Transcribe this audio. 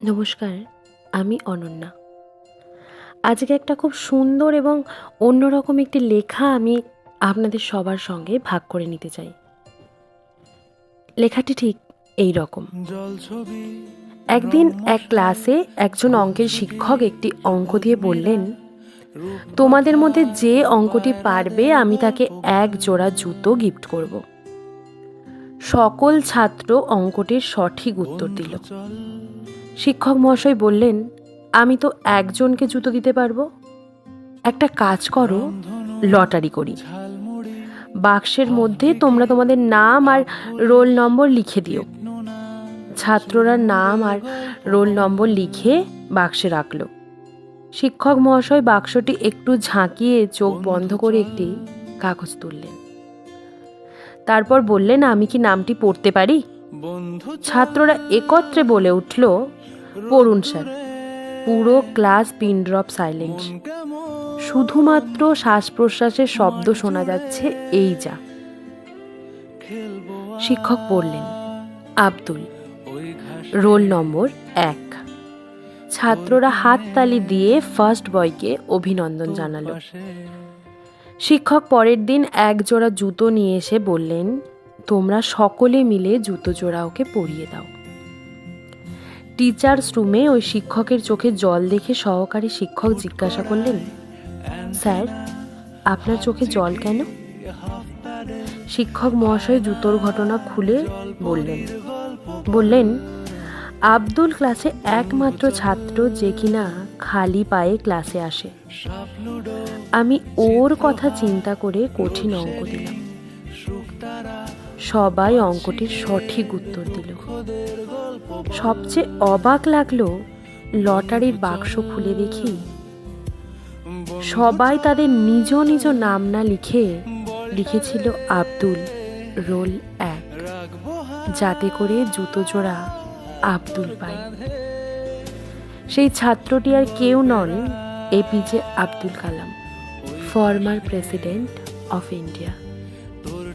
নমস্কার, আমি অনন্যা। আজকে একটা খুব সুন্দর এবং অন্যরকম একটি লেখা আমি আপনাদের সবার সঙ্গে ভাগ করে নিতে চাই। লেখাটি ঠিক এই রকম। একদিন এক ক্লাসে একজন অঙ্কের শিক্ষক একটি অঙ্ক দিয়ে বললেন, তোমাদের মধ্যে যে অঙ্কটি পারবে আমি তাকে এক জোড়া জুতো গিফট করব। সকল ছাত্র অঙ্কটির সঠিক উত্তর দিল। শিক্ষক মহাশয় বললেন, আমি তো একজনকে জুতো দিতে পারবো। একটা কাজ করো, লটারি করি। বাক্সের মধ্যে তোমরা তোমাদের নাম আর রোল নম্বর লিখে দিও। ছাত্ররা নাম আর রোল নম্বর লিখে বাক্সে রাখলো। শিক্ষক মহাশয় বাক্সটি একটু ঝাঁকিয়ে চোখ বন্ধ করে একটি কাগজ তুললেন। তারপর বললেন, আমি কি নামটি পড়তে পারি? ছাত্ররা একত্রে বলে উঠল, পড়ুন স্যার। পুরো ক্লাস পিন ড্রপ সাইলেন্স। শুধুমাত্র শ্বাস প্রশ্বাসের শব্দ শোনা যাচ্ছে, এই যা। শিক্ষক পড়লেন, আব্দুল, রোল নম্বর 1। ছাত্ররা হাততালি দিয়ে ফার্স্ট বয়কে অভিনন্দন জানালো। শিক্ষক পরের দিন এক জোড়া জুতো নিয়ে এসে বললেন, তোমরা সকলে মিলে জুতো জোড়া ওকে পরিয়ে দাও। টিচার্স রুমে ওই শিক্ষকের চোখে জল দেখে সহকারী শিক্ষক জিজ্ঞাসা করলেন, স্যার, আপনার চোখে জল কেন? শিক্ষক মহাশয় জুতোর ঘটনা খুলে বললেন, আব্দুল ক্লাসে একমাত্র ছাত্র যে কিনা খালি পায়ে ক্লাসে আসে। আমি ওর কথা চিন্তা করে কঠিন অঙ্ক দিলাম। সবাই অঙ্কটির সঠিক উত্তর দিল। সবচেয়ে অবাক লাগলো, লটারির বাক্স খুলে দেখি সবাই তাদের নিজ নিজ নাম না লিখেছিল আব্দুল, রোল 1, যাতে করে জুতো জোড়া আব্দুল পায়। সেই ছাত্রটি আর কেউ নন, APJ Abdul Kalam, former president of India.